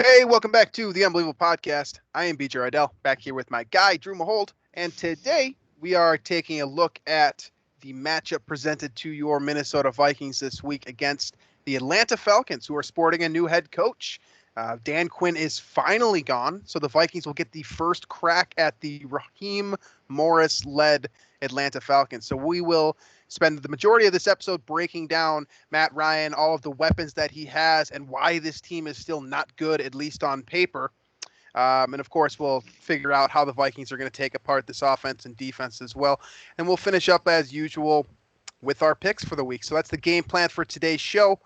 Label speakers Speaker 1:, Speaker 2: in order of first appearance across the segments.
Speaker 1: Hey, welcome back to the Unbelievable Podcast. I am BJ Reidell, back here with my guy, Drew Mahowald, and today we are taking a look at the matchup presented to your Minnesota Vikings this week against the Atlanta Falcons, who are sporting a new head coach. Dan Quinn is finally gone, so the Vikings will get the first crack at the Raheem Morris-led Atlanta Falcons. So we will spend the majority of this episode breaking down Matt Ryan, all of the weapons that he has, and why this team is still not good, at least on paper. And of course, we'll figure out how the Vikings are going to take apart this offense and defense as well. And we'll finish up as usual with our picks for the week. So that's the game plan for today's show.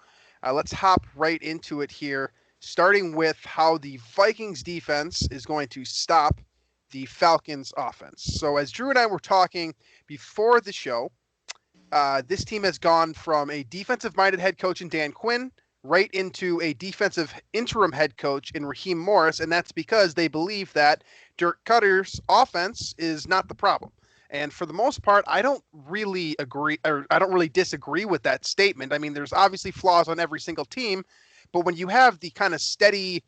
Speaker 1: Let's hop right into it here, starting with how the Vikings defense is going to stop the Falcons offense. So as Drew and I were talking before the show, this team has gone from a defensive-minded head coach in Dan Quinn right into a defensive interim head coach in Raheem Morris, and that's because they believe that Dirk Cutter's offense is not the problem. And for the most part, I don't really agree, or I don't really disagree with that statement. I mean, there's obviously flaws on every single team, but when you have the kind of steady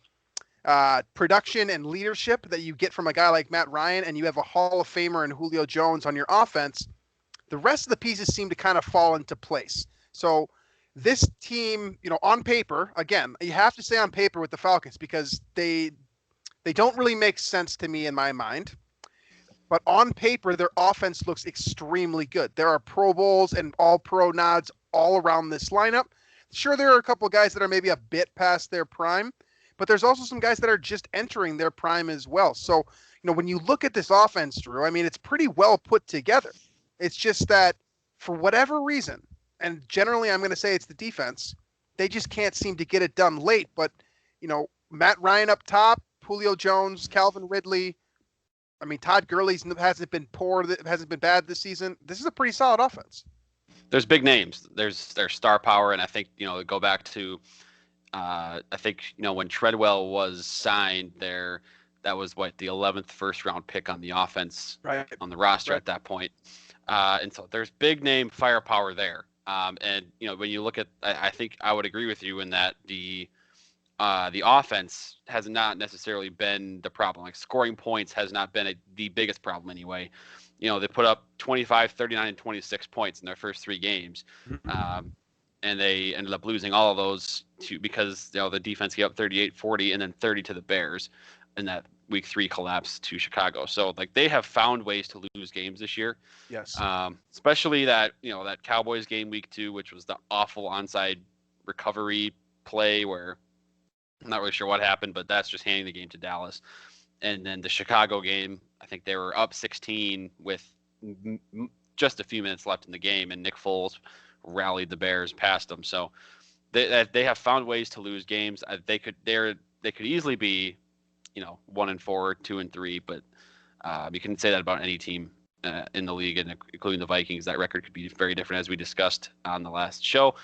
Speaker 1: production and leadership that you get from a guy like Matt Ryan, and you have a Hall of Famer in Julio Jones on your offense, the rest of the pieces seem to kind of fall into place. So this team, on paper, again, you have to say on paper with the Falcons because they don't really make sense to me in my mind. But on paper, their offense looks extremely good. There are Pro Bowls and All-Pro nods all around this lineup. Sure, there are a couple of guys that are maybe a bit past their prime, but there's also some guys that are just entering their prime as well. So, when you look at this offense, Drew, I mean, it's pretty well put together. It's just that for whatever reason, and generally I'm going to say it's the defense, they just can't seem to get it done late. But, Matt Ryan up top, Julio Jones, Calvin Ridley. I mean, Todd Gurley hasn't been hasn't been bad this season. This is a pretty solid offense.
Speaker 2: There's big names. There's star power, and I think go back to I think when Treadwell was signed there, that was the 11th first round pick on the offense on the roster at that point. And so there's big name firepower there. And when you look at, I think I would agree with you in that the offense has not necessarily been the problem. Like scoring points has not been the biggest problem anyway. They put up 25, 39, and 26 points in their first three games. And they ended up losing all of those because the defense gave up 38-40 and then 30 to the Bears in that week 3 collapse to Chicago. So they have found ways to lose games this year.
Speaker 1: Yes.
Speaker 2: Especially that Cowboys game week 2, which was the awful onside recovery play where I'm not really sure what happened, but that's just handing the game to Dallas. And then the Chicago game, I think they were up 16 with just a few minutes left in the game, and Nick Foles rallied the Bears past them. So they have found ways to lose games. They could easily be 1-4, 2-3, but you can say that about any team in the league, and including the Vikings. That record could be very different, as we discussed on the last show.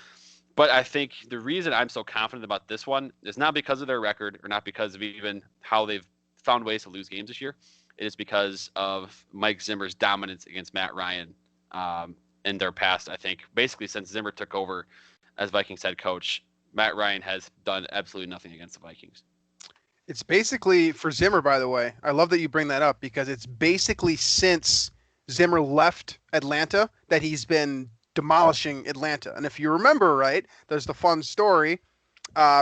Speaker 2: But I think the reason I'm so confident about this one is not because of their record or not because of even how they've found ways to lose games this year. It is because of Mike Zimmer's dominance against Matt Ryan in their past. I think basically since Zimmer took over as Vikings head coach, Matt Ryan has done absolutely nothing against the Vikings.
Speaker 1: It's basically for Zimmer, by the way. I love that you bring that up because it's basically since Zimmer left Atlanta that he's been demolishing Atlanta. And if you remember, right, there's the fun story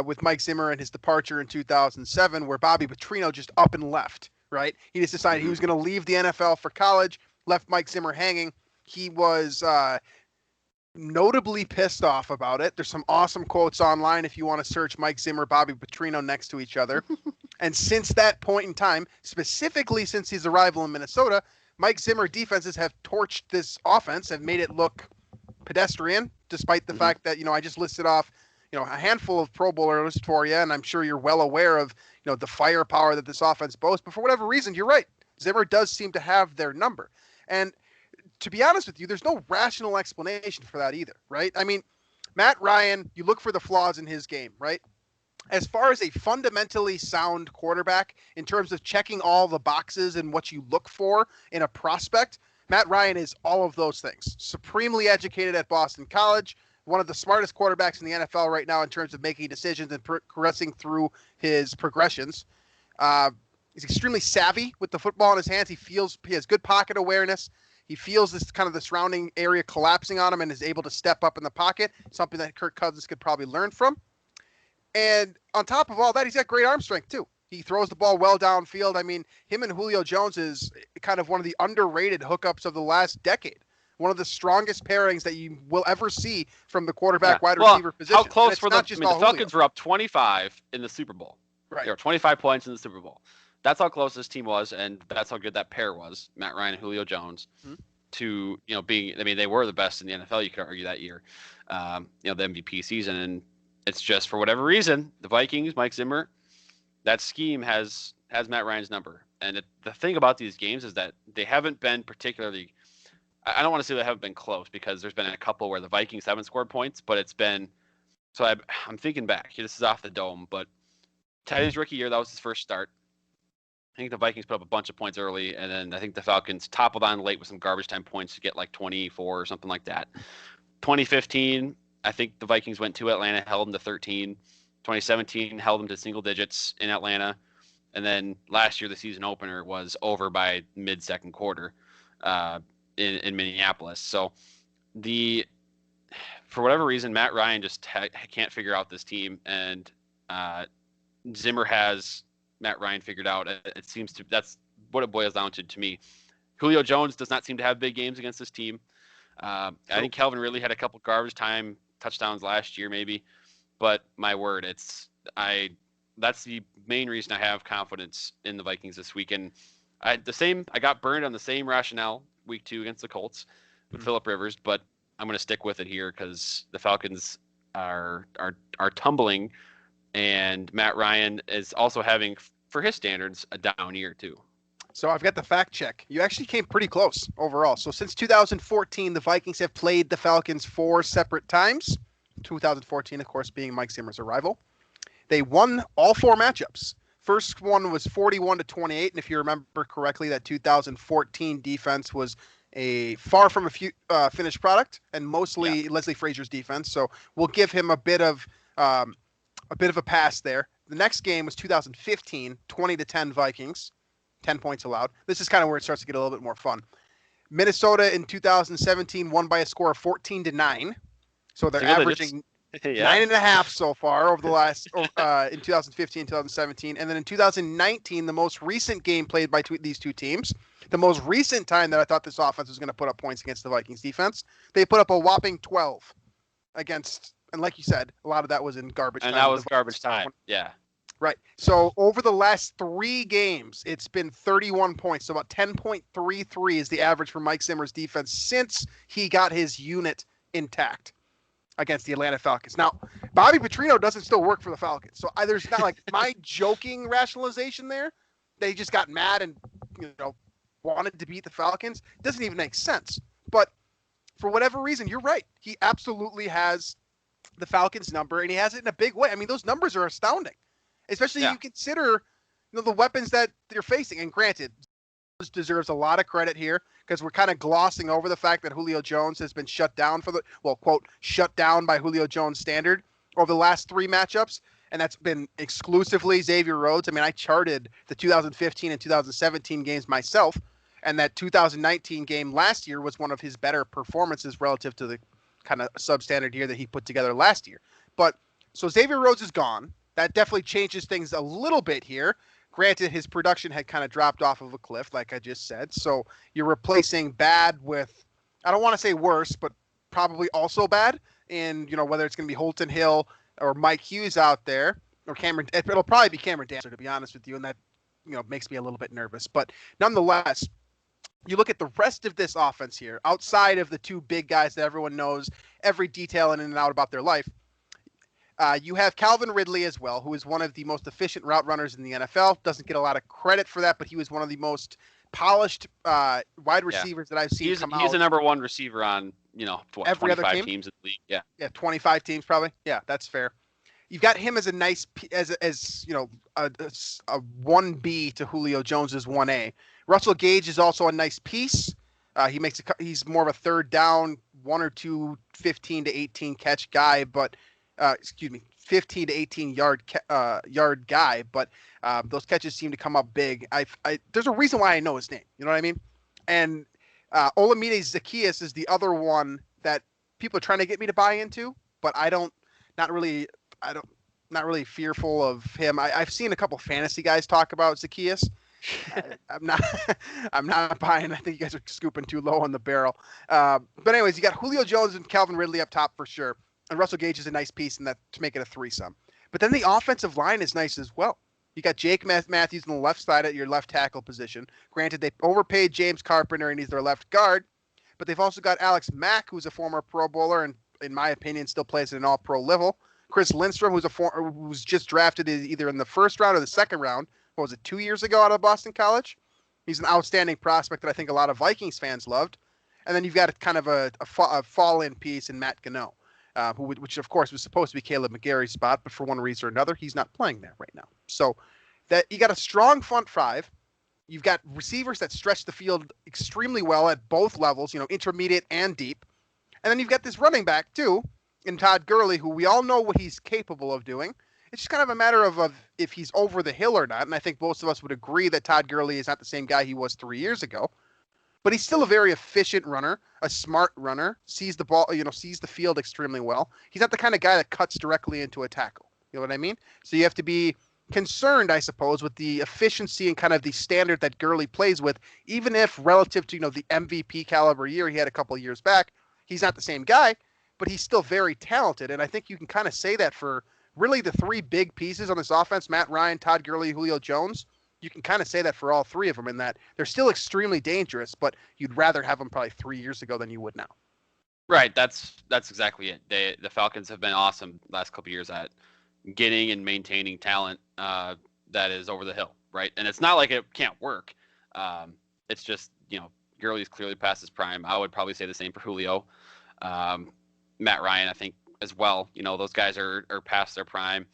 Speaker 1: with Mike Zimmer and his departure in 2007 where Bobby Petrino just up and left, right? He just decided he was going to leave the NFL for college, left Mike Zimmer hanging. He was notably pissed off about it. There's some awesome quotes online if you want to search Mike Zimmer, Bobby Petrino next to each other. And since that point in time, specifically since his arrival in Minnesota, Mike Zimmer defenses have torched this offense, have made it look pedestrian, despite the fact that, I just listed off, a handful of Pro Bowlers for you, and I'm sure you're well aware of, the firepower that this offense boasts. But for whatever reason, you're right. Zimmer does seem to have their number. And to be honest with you, there's no rational explanation for that either, right? I mean, Matt Ryan, you look for the flaws in his game, right? As far as a fundamentally sound quarterback in terms of checking all the boxes and what you look for in a prospect, Matt Ryan is all of those things. Supremely educated at Boston College, one of the smartest quarterbacks in the NFL right now in terms of making decisions and progressing through his progressions. He's extremely savvy with the football in his hands. He has good pocket awareness. He feels this kind of the surrounding area collapsing on him and is able to step up in the pocket, something that Kirk Cousins could probably learn from. And on top of all that, he's got great arm strength too. He throws the ball well downfield. I mean, him and Julio Jones is kind of one of the underrated hookups of the last decade. One of the strongest pairings that you will ever see from the quarterback wide receiver position.
Speaker 2: How close were the Falcons were up 25 in the Super Bowl.
Speaker 1: Right.
Speaker 2: They were 25 points in the Super Bowl. That's how close this team was, and that's how good that pair was, Matt Ryan and Julio Jones, to, being, I mean, they were the best in the NFL, you could argue, that year, the MVP season. And it's just, for whatever reason, the Vikings, Mike Zimmer, that scheme has Matt Ryan's number. And the thing about these games is that they haven't been particularly, I don't want to say they haven't been close, because there's been a couple where the Vikings haven't scored points, but it's been, so I'm thinking back, this is off the dome, but Teddy's rookie year, that was his first start. I think the Vikings put up a bunch of points early, and then I think the Falcons toppled on late with some garbage time points to get like 24 or something like that. 2015, I think the Vikings went to Atlanta, held them to 13. 2017, held them to single digits in Atlanta. And then last year, the season opener was over by mid-second quarter in Minneapolis. So for whatever reason, Matt Ryan just can't figure out this team, and Zimmer has Matt Ryan figured out. It seems to, that's what it boils down to me. Julio Jones does not seem to have big games against this team. I think Calvin Ridley had a couple garbage time touchdowns last year, maybe, but my word, that's the main reason I have confidence in the Vikings this week. And I got burned on the same rationale week 2 against the Colts with Phillip Rivers, but I'm going to stick with it here because the Falcons are tumbling. And Matt Ryan is also having, for his standards, a down year too.
Speaker 1: So I've got the fact check. You actually came pretty close overall. So since 2014, the Vikings have played the Falcons 4 separate times. 2014, of course, being Mike Zimmer's arrival. They won all 4 matchups. First one was 41-28, and if you remember correctly, that 2014 defense was a far from a finished product, and mostly Leslie Frazier's defense. So we'll give him a bit of a pass there. The next game was 2015, 20-10 Vikings, 10 points allowed. This is kind of where it starts to get a little bit more fun. Minnesota in 2017 won by a score of 14-9. So they're averaging 9.5 so far over the last in 2015, 2017. And then in 2019, the most recent game played by these two teams, the most recent time that I thought this offense was going to put up points against the Vikings defense, they put up a whopping 12 against. And like you said, a lot of that was in garbage time.
Speaker 2: And that was garbage time. Yeah.
Speaker 1: Right. So over the last 3 games, it's been 31 points. So about 10.33 is the average for Mike Zimmer's defense since he got his unit intact against the Atlanta Falcons. Now, Bobby Petrino doesn't still work for the Falcons. So there's not like my joking rationalization there. They just got mad and, wanted to beat the Falcons. It doesn't even make sense. But for whatever reason, you're right. He absolutely has the Falcons number, and he has it in a big way. I mean, those numbers are astounding, especially you consider the weapons that they're facing. And granted, deserves a lot of credit here because we're kind of glossing over the fact that Julio Jones has been shut down quote, shut down by Julio Jones standard over the last 3 matchups. And that's been exclusively Xavier Rhodes. I mean, I charted the 2015 and 2017 games myself, and that 2019 game last year was one of his better performances relative to the kind of substandard year that he put together last year. But so Xavier Rhodes is gone. That definitely changes things a little bit here. Granted, his production had kind of dropped off of a cliff, like I just said. So you're replacing bad with, I don't want to say worse, but probably also bad. And, whether it's going to be Holton Hill or Mike Hughes out there, or Cameron, it'll probably be Cameron Dancer, to be honest with you. And that, makes me a little bit nervous. But nonetheless, you look at the rest of this offense here, outside of the 2 big guys that everyone knows every detail in and out about their life. You have Calvin Ridley as well, who is one of the most efficient route runners in the NFL. Doesn't get a lot of credit for that, but he was one of the most polished wide receivers that I've seen come out.
Speaker 2: He's the number 1 receiver on,
Speaker 1: every
Speaker 2: 25
Speaker 1: other team?
Speaker 2: teams in the league.
Speaker 1: Yeah, 25 teams probably. Yeah, that's fair. You've got him as a nice, a 1B to Julio Jones's 1A. Russell Gage is also a nice piece. He's more of a third down one or two 15 to 18 catch guy, but 15 to 18 yard guy, but those catches seem to come up big. There's a reason why I know his name. You know what I mean? And Olamide Zaccheaus is the other one that people are trying to get me to buy into, but not really fearful of him. I've seen a couple fantasy guys talk about Zaccheaus. I'm not buying. I think you guys are scooping too low on the barrel. But anyways, you got Julio Jones and Calvin Ridley up top for sure. And Russell Gage is a nice piece in that to make it a threesome. But then the offensive line is nice as well. You got Jake Matthews on the left side at your left tackle position. Granted, they overpaid James Carpenter and he's their left guard. But they've also got Alex Mack, who's a former Pro Bowler and, in my opinion, still plays at an all-pro level. Chris Lindstrom, who's just drafted either in the first round or the second round. What was it, 2 years ago out of Boston College? He's an outstanding prospect that I think a lot of Vikings fans loved. And then you've got kind of a fall-in piece in Matt Gano. Which of course was supposed to be Caleb McGarry's spot, but for one reason or another, he's not playing there right now. So that you got a strong front five. You've got receivers that stretch the field extremely well at both levels, intermediate and deep. And then you've got this running back too, in Todd Gurley, who we all know what he's capable of doing. It's just kind of a matter of if he's over the hill or not. And I think most of us would agree that Todd Gurley is not the same guy he was 3 years ago. But he's still a very efficient runner, a smart runner, sees the ball, sees the field extremely well. He's not the kind of guy that cuts directly into a tackle. You know what I mean? So you have to be concerned, I suppose, with the efficiency and kind of the standard that Gurley plays with, even if relative to, the MVP caliber year he had a couple of years back, he's not the same guy, but he's still very talented. And I think you can kind of say that for really the three big pieces on this offense, Matt Ryan, Todd Gurley, Julio Jones. You can kind of say that for all three of them in that they're still extremely dangerous, but you'd rather have them probably 3 years ago than you would now.
Speaker 2: Right. That's exactly it. The Falcons have been awesome the last couple of years at getting and maintaining talent that is over the hill. Right. And it's not like it can't work. It's just, Gurley's clearly past his prime. I would probably say the same for Julio. Matt Ryan, I think as well. Those guys are past their prime.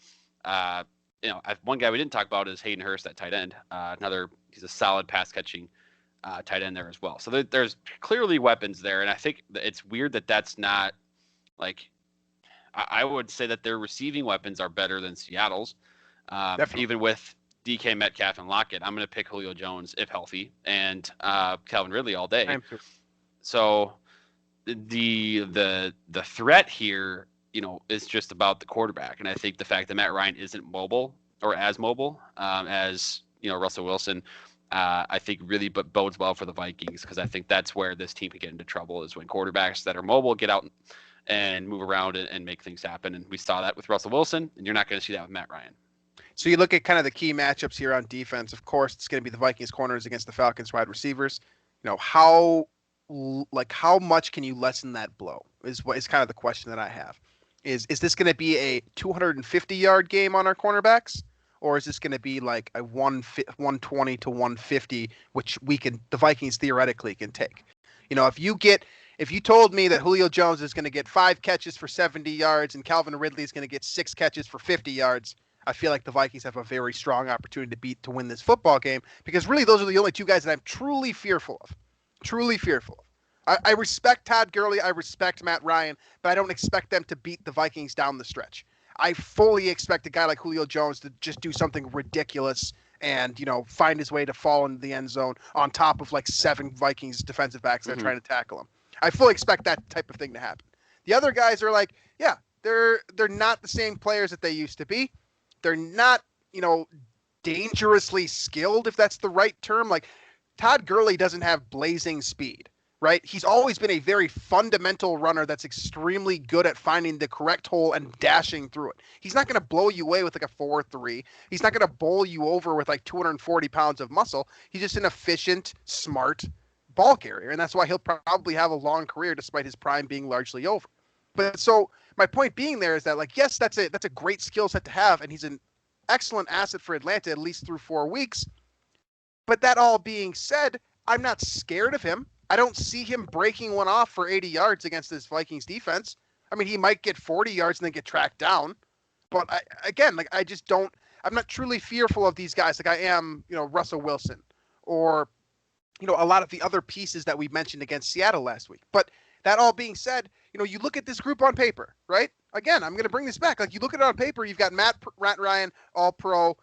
Speaker 2: One guy we didn't talk about is Hayden Hurst at tight end. He's a solid pass catching tight end there as well. So there's clearly weapons there, and I think it's weird that that's not like. I would say that their receiving weapons are better than Seattle's, even with DK Metcalf and Lockett. I'm going to pick Julio Jones if healthy, and Calvin Ridley all day. So the threat here, is just about the quarterback. And I think the fact that Matt Ryan isn't mobile or as mobile as, Russell Wilson, I think really bodes well for the Vikings, because I think that's where this team could get into trouble, is when quarterbacks that are mobile get out and move around and make things happen. And we saw that with Russell Wilson, and you're not going to see that with Matt Ryan.
Speaker 1: So you look at kind of the key matchups here on defense. Of course, it's going to be the Vikings corners against the Falcons wide receivers. How much can you lessen that blow is kind of the question that I have. Is this going to be a 250-yard game on our cornerbacks, or is this going to be like a 120 to 150, which the Vikings theoretically can take? If you told me that Julio Jones is going to get 5 catches for 70 yards and Calvin Ridley is going to get 6 catches for 50 yards, I feel like the Vikings have a very strong opportunity to win this football game, because really those are the only two guys that I'm truly fearful of. I respect Todd Gurley. I respect Matt Ryan, but I don't expect them to beat the Vikings down the stretch. I fully expect a guy like Julio Jones to just do something ridiculous and, find his way to fall into the end zone on top of like 7 Vikings defensive backs that are trying to tackle him. I fully expect that type of thing to happen. The other guys are like, they're not the same players that they used to be. They're not, dangerously skilled, if that's the right term. Like, Todd Gurley doesn't have blazing speed. Right? He's always been a very fundamental runner that's extremely good at finding the correct hole and dashing through it. He's not going to blow you away with like a 4.3. He's not going to bowl you over with like 240 pounds of muscle. He's just an efficient, smart ball carrier. And that's why he'll probably have a long career despite his prime being largely over. But so my point being there is that, like, yes, that's a great skill set to have. And he's an excellent asset for Atlanta, at least through 4 weeks. But that all being said, I'm not scared of him. I don't see him breaking one off for 80 yards against this Vikings defense. I mean, he might get 40 yards and then get tracked down. But I'm not truly fearful of these guys like I am, Russell Wilson or, a lot of the other pieces that we mentioned against Seattle last week. But That all being said, you look at this group on paper, right? Again, I'm going to bring this back. Like, you look at it on paper, you've got Matt Ryan, All-Pro,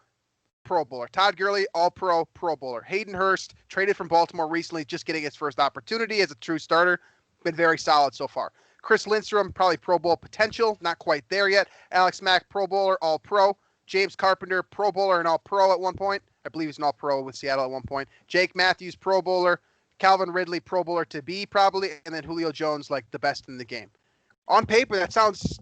Speaker 1: Pro Bowler. Todd Gurley, All-Pro, Pro Bowler. Hayden Hurst, traded from Baltimore recently, just getting his first opportunity as a true starter. Been very solid so far. Chris Lindstrom, probably Pro Bowl potential, not quite there yet. Alex Mack, Pro Bowler, All-Pro. James Carpenter, Pro Bowler and All-Pro at one point. I believe he's an All-Pro with Seattle at one point. Jake Matthews, Pro Bowler. Calvin Ridley, Pro Bowler to be probably. And then Julio Jones, like the best in the game. On paper, that sounds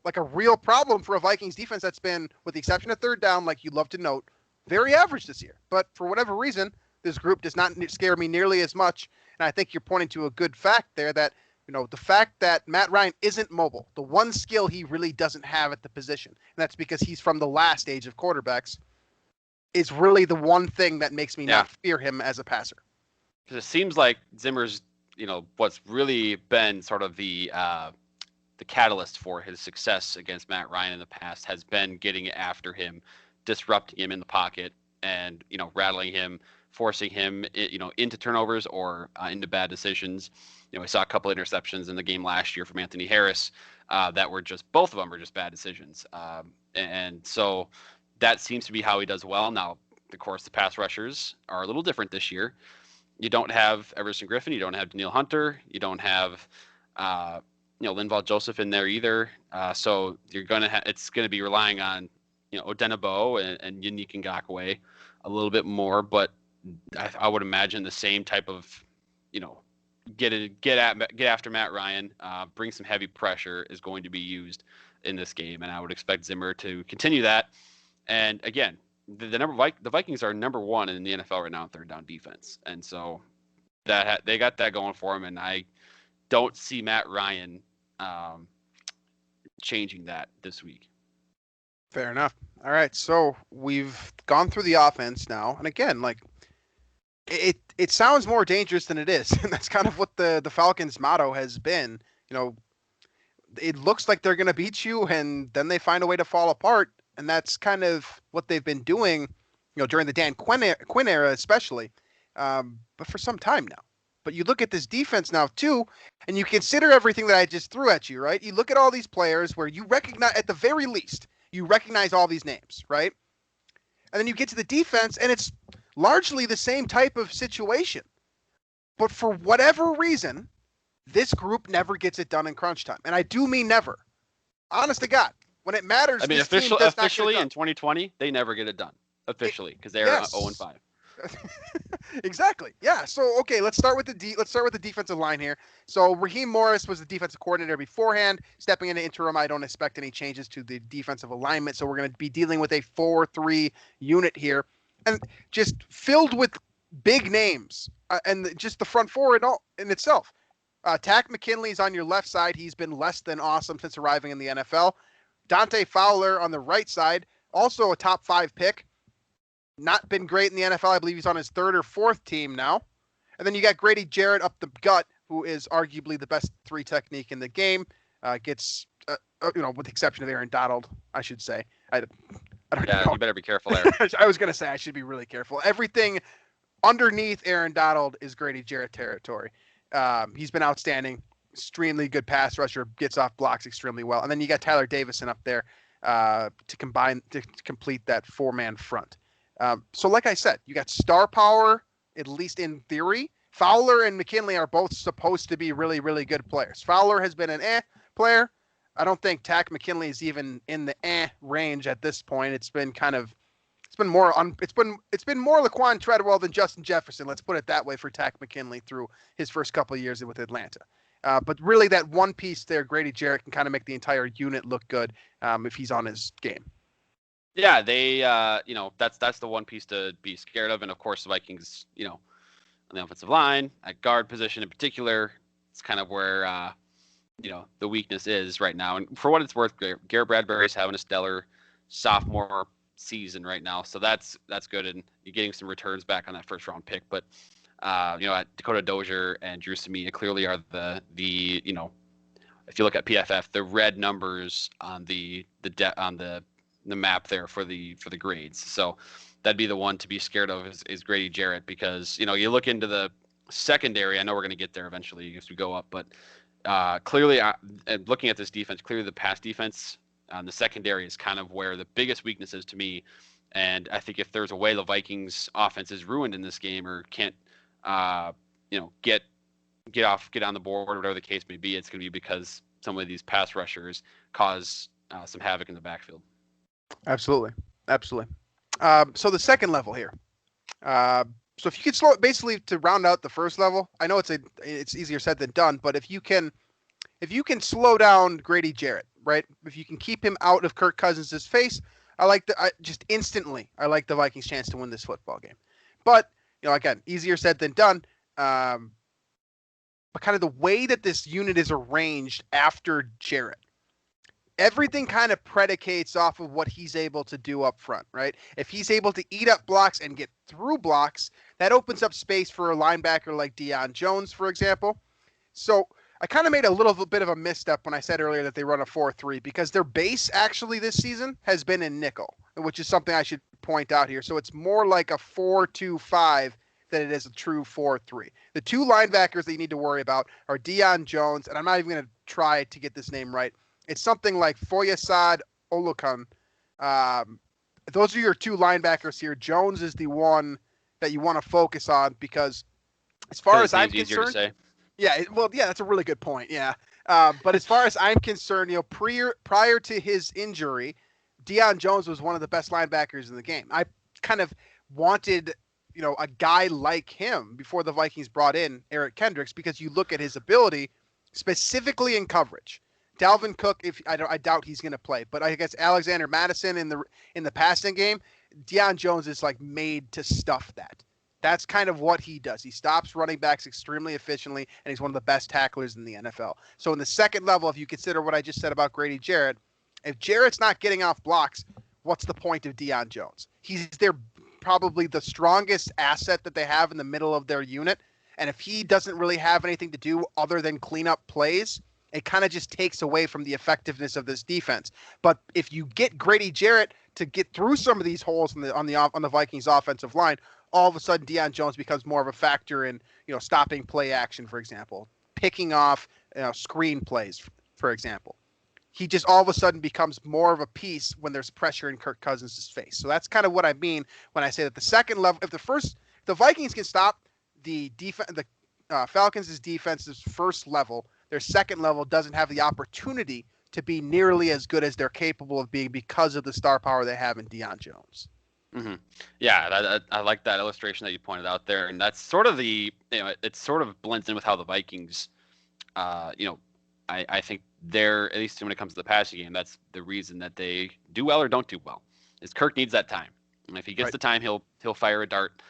Speaker 1: like a real problem for a Vikings defense that's been, with the exception of third down, like you'd love to note, very average this year. But for whatever reason, this group does not scare me nearly as much. And I think you're pointing to a good fact there that, the fact that Matt Ryan isn't mobile, the one skill he really doesn't have at the position, and that's because he's from the last age of quarterbacks, is really the one thing that makes me not fear him as a passer.
Speaker 2: Because it seems like Zimmer's, what's really been sort of the catalyst for his success against Matt Ryan in the past has been getting after him, disrupting him in the pocket, and rattling him, forcing him into turnovers or into bad decisions. We saw a couple of interceptions in the game last year from Anthony Harris that were just, both of them were just bad decisions, and so that seems to be how he does well. Now, of course, the pass rushers are a little different this year. You don't have Everson Griffin, you don't have Danielle Hunter, you don't have Linval Joseph in there either. So you're gonna it's gonna be relying on Odenigbo and Yannick Ngakoue a little bit more, but I would imagine the same type of get after Matt Ryan, bring some heavy pressure is going to be used in this game, and I would expect Zimmer to continue that. And again, the Vikings are number one in the NFL right now in third down defense, and so that they got that going for them, and I don't see Matt Ryan changing that this week.
Speaker 1: Fair enough. All right, so we've gone through the offense now, and again, like it sounds more dangerous than it is, and that's kind of what the Falcons' motto has been. It looks like they're going to beat you, and then they find a way to fall apart, and that's kind of what they've been doing, during the Dan Quinn era especially, but for some time now. But you look at this defense now, too, and you consider everything that I just threw at you, right? You look at all these players where you recognize, at the very least, you recognize all these names, right? And then you get to the defense, and it's largely the same type of situation. But for whatever reason, this group never gets it done in crunch time. And I do mean never. Honest to God. When it matters,
Speaker 2: I mean, officially in 2020, they never get it done. Officially, because they're 0-5.
Speaker 1: Exactly. Yeah. So okay, let's start with the defensive line here. So Raheem Morris was the defensive coordinator beforehand. Stepping into interim, I don't expect any changes to the defensive alignment. So we're going to be dealing with a 4-3 unit here, and just filled with big names, and just the front four in itself. Takk McKinley's on your left side. He's been less than awesome since arriving in the NFL. Dante Fowler on the right side, also a top 5 pick. Not been great in the NFL. I believe he's on his 3rd or 4th team now. And then you got Grady Jarrett up the gut, who is arguably the best 3 technique in the game. Gets, with the exception of Aaron Donald, I should say. I don't know.
Speaker 2: You better be careful there.
Speaker 1: I was going to say I should be really careful. Everything underneath Aaron Donald is Grady Jarrett territory. He's been outstanding. Extremely good pass rusher. Gets off blocks extremely well. And then you got Tyler Davison up there to complete that 4-man front. So like I said, you got star power, at least in theory. Fowler and McKinley are both supposed to be really, really good players. Fowler has been an player. I don't think Takk McKinley is even in the range at this point. It's been more Laquan Treadwell than Justin Jefferson. Let's put it that way for Takk McKinley through his first couple of years with Atlanta. But really that one piece there, Grady Jarrett, can kind of make the entire unit look good if he's on his game.
Speaker 2: Yeah, they, that's the one piece to be scared of. And, of course, the Vikings, on the offensive line, at guard position in particular, it's kind of where, the weakness is right now. And for what it's worth, Garrett Bradbury's having a stellar sophomore season right now. So that's good. And you're getting some returns back on that first-round pick. But, Dakota Dozier and Drew Samia clearly are the if you look at PFF, the red numbers on the map there for the grades. So that'd be the one to be scared of is Grady Jarrett, because you look into the secondary, I know we're going to get there eventually as we go up, but clearly, looking at this defense, clearly the pass defense on the secondary is kind of where the biggest weakness is to me. And I think if there's a way the Vikings offense is ruined in this game or can't, get on the board or whatever the case may be, it's going to be because some of these pass rushers cause some havoc in the backfield.
Speaker 1: Absolutely. So the second level here. So if you could slow, basically to round out the first level, I know it's easier said than done, but if you can slow down Grady Jarrett, right? If you can keep him out of Kirk Cousins' face, I like the Vikings' chance to win this football game. But again, easier said than done. But kind of the way that this unit is arranged after Jarrett, everything kind of predicates off of what he's able to do up front, right? If he's able to eat up blocks and get through blocks, that opens up space for a linebacker like Deion Jones, for example. So I kind of made a little bit of a misstep when I said earlier that they run a 4-3 because their base actually this season has been in nickel, which is something I should point out here. So it's more like a 4-2-5 than it is a true 4-3. The two linebackers that you need to worry about are Deion Jones, and I'm not even going to try to get this name right. It's something like Foyesade Olukun. Those are your two linebackers here. Jones is the one that you want to focus on because as far as I'm concerned, that's a really good point. Yeah. But as far as I'm concerned, prior to his injury, Deion Jones was one of the best linebackers in the game. I kind of wanted, a guy like him before the Vikings brought in Eric Kendricks because you look at his ability specifically in coverage. Dalvin Cook, I doubt he's going to play, but I guess Alexander Mattison in the passing game, Deion Jones is like made to stuff that. That's kind of what he does. He stops running backs extremely efficiently, and he's one of the best tacklers in the NFL. So in the second level, if you consider what I just said about Grady Jarrett, if Jarrett's not getting off blocks, what's the point of Deion Jones? He's probably the strongest asset that they have in the middle of their unit, and if he doesn't really have anything to do other than clean up plays, it kind of just takes away from the effectiveness of this defense. But if you get Grady Jarrett to get through some of these holes on the Vikings offensive line, all of a sudden Deion Jones becomes more of a factor in stopping play action, for example, picking off screen plays, for example. He just all of a sudden becomes more of a piece when there's pressure in Kirk Cousins' face. So that's kind of what I mean when I say that the second level, if the Vikings can stop the Falcons' defense's first level, their second level doesn't have the opportunity to be nearly as good as they're capable of being because of the star power they have in Deion Jones.
Speaker 2: Mm-hmm. Yeah, I like that illustration that you pointed out there, and that's sort of it sort of blends in with how the Vikings, I think they're, at least when it comes to the passing game, that's the reason that they do well or don't do well, is Kirk needs that time, and if he gets the time, he'll fire a dart,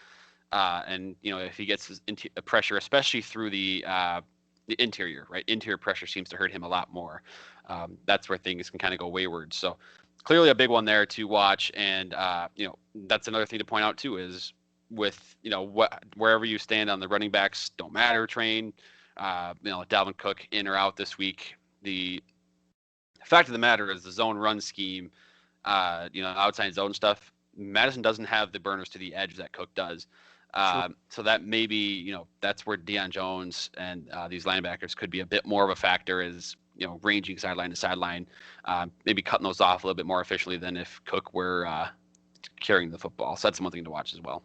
Speaker 2: and if he gets pressure, especially through the interior, right? Interior pressure seems to hurt him a lot more. That's where things can kind of go wayward. So clearly a big one there to watch. And, that's another thing to point out too, is with, wherever you stand on the running backs don't matter train, Dalvin Cook in or out this week. The fact of the matter is the zone run scheme, outside zone stuff, Madison doesn't have the burners to the edge that Cook does. So that maybe, that's where Deion Jones and these linebackers could be a bit more of a factor, is, ranging sideline to sideline, maybe cutting those off a little bit more efficiently than if Cook were carrying the football. So that's one thing to watch as well.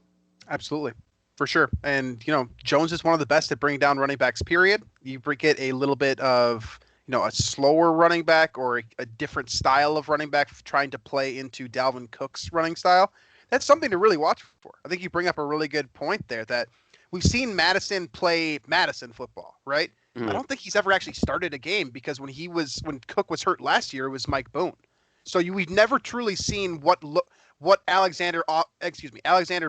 Speaker 1: Absolutely. For sure. And, Jones is one of the best at bringing down running backs, period. You get a little bit of, a slower running back or a different style of running back trying to play into Dalvin Cook's running style. That's something to really watch for. I think you bring up a really good point there that we've seen Madison play Madison football, right? Mm-hmm. I don't think he's ever actually started a game because when Cook was hurt last year, it was Mike Boone. So we've never truly seen what Alexander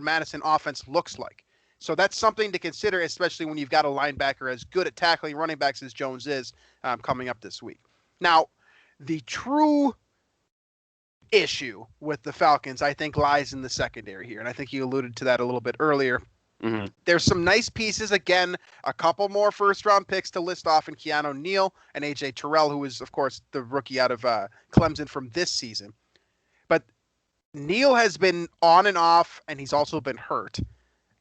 Speaker 1: Madison offense looks like. So that's something to consider, especially when you've got a linebacker as good at tackling running backs as Jones is coming up this week. Now, the true issue with the Falcons, I think, lies in the secondary here. And I think you alluded to that a little bit earlier. Mm-hmm. There's some nice pieces. Again, a couple more first-round picks to list off in Keanu Neal and A.J. Terrell, who is, of course, the rookie out of Clemson from this season. But Neal has been on and off, and he's also been hurt.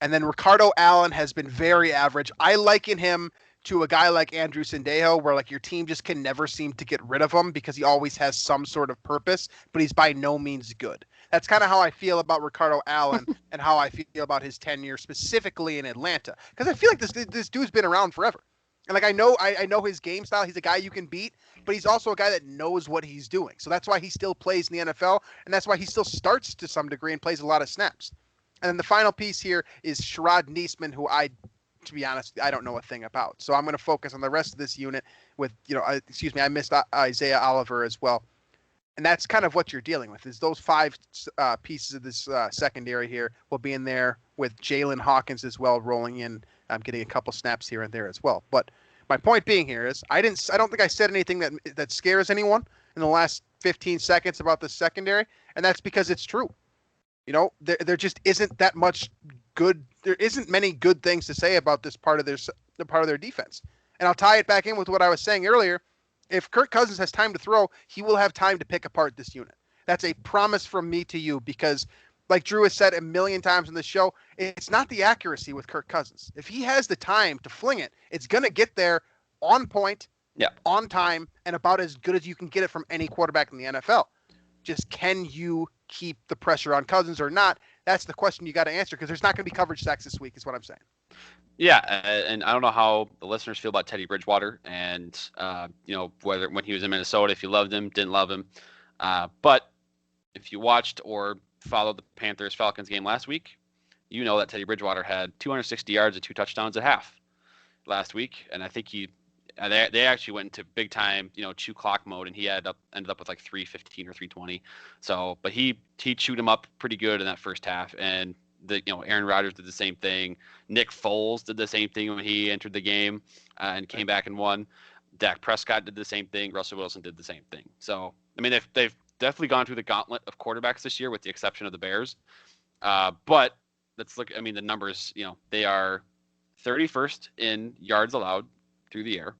Speaker 1: And then Ricardo Allen has been very average. I liken him to a guy like Andrew Sendejo, where like your team just can never seem to get rid of him because he always has some sort of purpose, but he's by no means good. That's kind of how I feel about Ricardo Allen and how I feel about his tenure specifically in Atlanta. Because I feel like this dude's been around forever. And like I know his game style. He's a guy you can beat, but he's also a guy that knows what he's doing. So that's why he still plays in the NFL, and that's why he still starts to some degree and plays a lot of snaps. And then the final piece here is Sherrod Niesman, who to be honest, I don't know a thing about. So I'm going to focus on the rest of this unit with, I missed Isaiah Oliver as well. And that's kind of what you're dealing with is those five pieces of this secondary here will be in there with Jalen Hawkins as well rolling in. I'm getting a couple snaps here and there as well. But my point being here is I don't think I said anything that scares anyone in the last 15 seconds about the secondary, and that's because it's true. There just isn't that much good. There isn't many good things to say about this part of their defense. And I'll tie it back in with what I was saying earlier. If Kirk Cousins has time to throw, he will have time to pick apart this unit. That's a promise from me to you because, like Drew has said a million times in the show, it's not the accuracy with Kirk Cousins. If he has the time to fling it, it's going to get there on point, on time, and about as good as you can get it from any quarterback in the NFL. Just can you keep the pressure on Cousins or not? That's the question you got to answer because there's not going to be coverage sacks this week is what I'm saying.
Speaker 2: Yeah, and I don't know how the listeners feel about Teddy Bridgewater and, whether when he was in Minnesota, if you loved him, didn't love him. But if you watched or followed the Panthers-Falcons game last week, you know that Teddy Bridgewater had 260 yards and 2 touchdowns at half last week. And I think they actually went into big time, chew clock mode, and he ended up with like 315 or 320. So, but he chewed him up pretty good in that first half, and Aaron Rodgers did the same thing. Nick Foles did the same thing when he entered the game and came back and won. Dak Prescott did the same thing. Russell Wilson did the same thing. So, I mean, they've definitely gone through the gauntlet of quarterbacks this year, with the exception of the Bears. But let's look. I mean, the numbers. They are 31st in yards allowed through the air.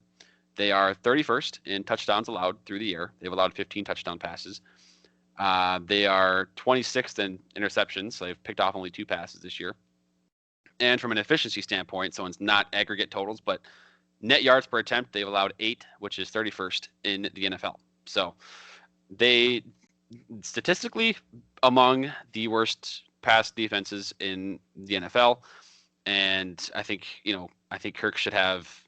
Speaker 2: They are 31st in touchdowns allowed through the air. They've allowed 15 touchdown passes. They are 26th in interceptions, so they've picked off only 2 passes this year. And from an efficiency standpoint, so it's not aggregate totals, but net yards per attempt, they've allowed 8, which is 31st in the NFL. So they statistically among the worst pass defenses in the NFL. And I think Kirk should have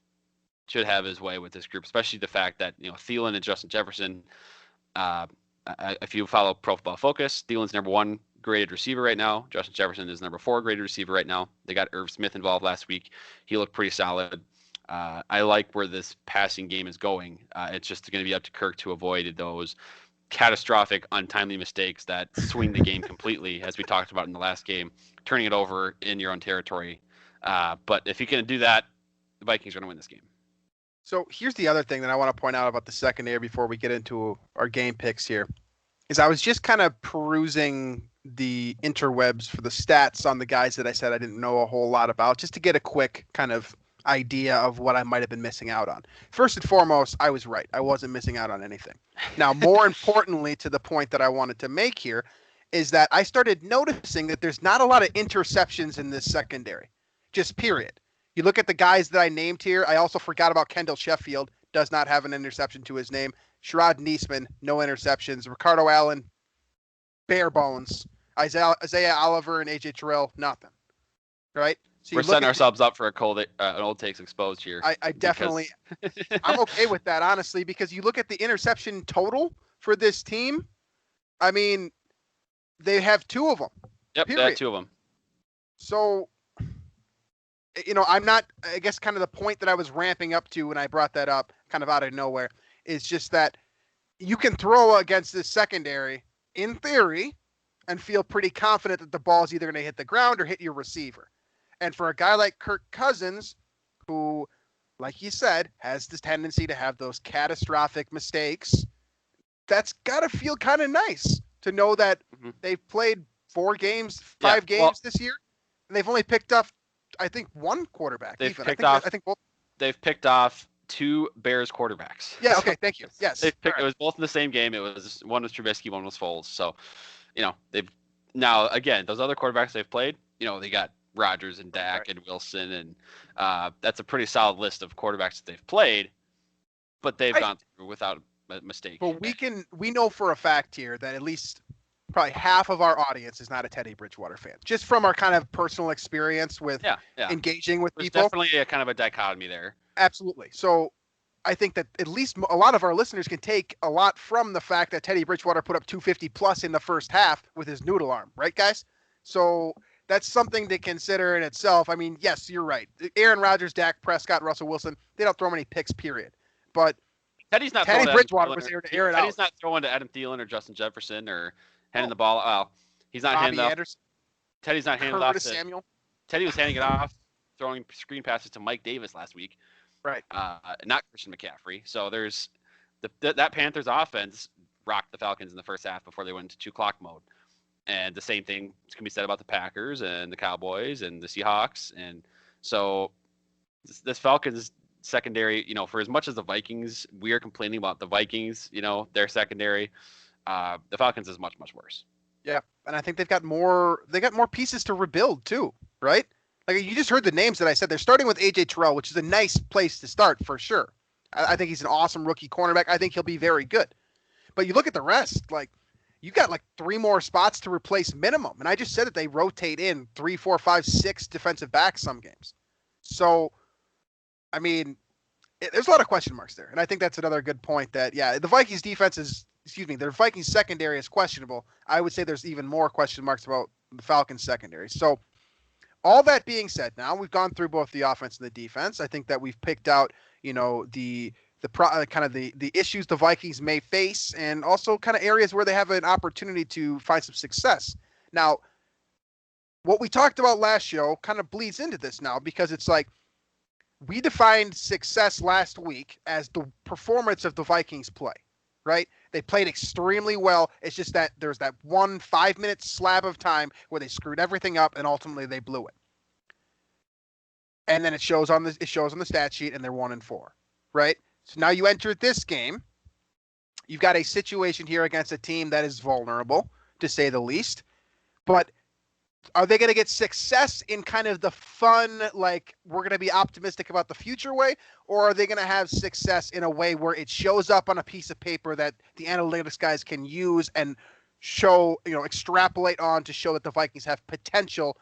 Speaker 2: his way with this group, especially the fact that Thielen and Justin Jefferson. If you follow Pro Football Focus, Thielen's number 1 graded receiver right now. Justin Jefferson is number 4 graded receiver right now. They got Irv Smith involved last week. He looked pretty solid. I like where this passing game is going. It's just going to be up to Kirk to avoid those catastrophic, untimely mistakes that swing the game completely, as we talked about in the last game, turning it over in your own territory. But if he can do that, the Vikings are going to win this game.
Speaker 1: So here's the other thing that I want to point out about the secondary before we get into our game picks here, is I was just kind of perusing the interwebs for the stats on the guys that I said I didn't know a whole lot about, just to get a quick kind of idea of what I might have been missing out on. First and foremost, I was right. I wasn't missing out on anything. Now, more importantly, to the point that I wanted to make here, is that I started noticing that there's not a lot of interceptions in this secondary, just period. You look at the guys that I named here. I also forgot about Kendall Sheffield. Does not have an interception to his name. Sherrod Niesman, no interceptions. Ricardo Allen, bare bones. Isaiah Oliver and AJ Terrell, nothing. Right? So
Speaker 2: we're setting ourselves up for an old takes exposed here.
Speaker 1: I definitely, I'm okay with that, honestly, because you look at the interception total for this team. I mean, they have 2 of them.
Speaker 2: Yep,
Speaker 1: period.
Speaker 2: They have 2 of them.
Speaker 1: So, I'm not, I guess kind of the point that I was ramping up to when I brought that up kind of out of nowhere is just that you can throw against this secondary in theory and feel pretty confident that the ball is either going to hit the ground or hit your receiver. And for a guy like Kirk Cousins, who, like you said, has this tendency to have those catastrophic mistakes, that's got to feel kind of nice to know that they've played 5 games this year, and they've only picked up, I think, 1 quarterback.
Speaker 2: They've picked off 2 Bears quarterbacks.
Speaker 1: Yeah. Okay. Thank you. Yes.
Speaker 2: It was both in the same game. It was one was Trubisky, one was Foles. So, they've now again those other quarterbacks they've played. They got Rodgers and Dak
Speaker 1: Right.
Speaker 2: and Wilson, and that's a pretty solid list of quarterbacks that they've played, but they've gone through without a mistake.
Speaker 1: But we know for a fact here that at least probably half of our audience is not a Teddy Bridgewater fan, just from our kind of personal experience with
Speaker 2: Yeah.
Speaker 1: engaging with
Speaker 2: There's
Speaker 1: people.
Speaker 2: definitely a kind of a dichotomy there.
Speaker 1: Absolutely. So I think that at least a lot of our listeners can take a lot from the fact that Teddy Bridgewater put up 250 plus in the first half with his noodle arm, right, guys? So that's something to consider in itself. I mean, yes, you're right. Aaron Rodgers, Dak Prescott, Russell Wilson, they don't throw many picks, period. But
Speaker 2: Teddy's not
Speaker 1: Teddy
Speaker 2: throwing
Speaker 1: Bridgewater was there to air it
Speaker 2: Teddy's
Speaker 1: out.
Speaker 2: not throwing to Adam Thielen or Justin Jefferson or handing the ball. Well, he's not handing
Speaker 1: Bobby
Speaker 2: off.
Speaker 1: Anderson,
Speaker 2: Teddy's not handing it off
Speaker 1: Curtis
Speaker 2: to
Speaker 1: Samuel.
Speaker 2: Teddy was handing it off, throwing screen passes to Mike Davis last week.
Speaker 1: Right.
Speaker 2: Not Christian McCaffrey. So there's that Panthers offense rocked the Falcons in the first half before they went into 2 clock mode. And the same thing can be said about the Packers and the Cowboys and the Seahawks. And so this Falcons secondary, for as much as the Vikings, we are complaining about the Vikings, their secondary, the Falcons is much, much worse.
Speaker 1: Yeah. And I think they've got more pieces to rebuild too, right? Like you just heard the names that I said. They're starting with AJ Terrell, which is a nice place to start for sure. I think he's an awesome rookie cornerback. I think he'll be very good. But you look at the rest, like you got like 3 more spots to replace minimum. And I just said that they rotate in 3, 4, 5, 6 defensive backs some games. So, I mean, there's a lot of question marks there. And I think that's another good point that, yeah, the Vikings defense is, their Vikings secondary is questionable. I would say there's even more question marks about the Falcons secondary. So, all that being said, now we've gone through both the offense and the defense. I think that we've picked out, the issues the Vikings may face, and also kind of areas where they have an opportunity to find some success. Now, what we talked about last show kind of bleeds into this now, because it's like we defined success last week as the performance of the Vikings play, right? They played extremely well. It's just that there's that 1 5-minute slab of time where they screwed everything up and ultimately they blew it. And then it shows on the stat sheet, and they're 1-4, right? So now you enter this game. You've got a situation here against a team that is vulnerable, to say the least. But are they going to get success in kind of the fun, like we're going to be optimistic about the future way? Or are they going to have success in a way where it shows up on a piece of paper that the analytics guys can use and show, extrapolate on to show that the Vikings have potential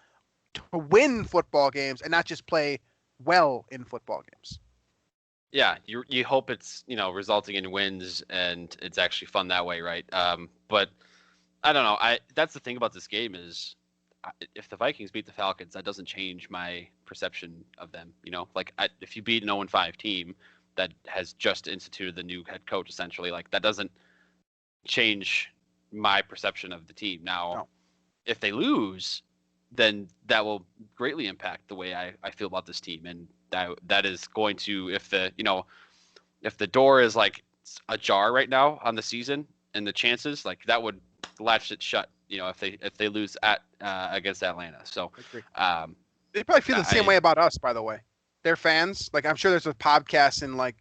Speaker 1: to win football games and not just play well in football games?
Speaker 2: Yeah, you hope it's resulting in wins and it's actually fun that way, right? But I don't know. That's the thing about this game is if the Vikings beat the Falcons, that doesn't change my perception of them. Like if you beat an 0-5 team that has just instituted the new head coach, essentially, like that doesn't change my perception of the team. Now, if they lose, then that will greatly impact the way I feel about this team, and that is going to if the door is like ajar right now on the season and the chances, like that would latch it shut. If they lose at against Atlanta, so
Speaker 1: they probably feel the same way about us. By the way, their fans, like I'm sure there's a podcast in like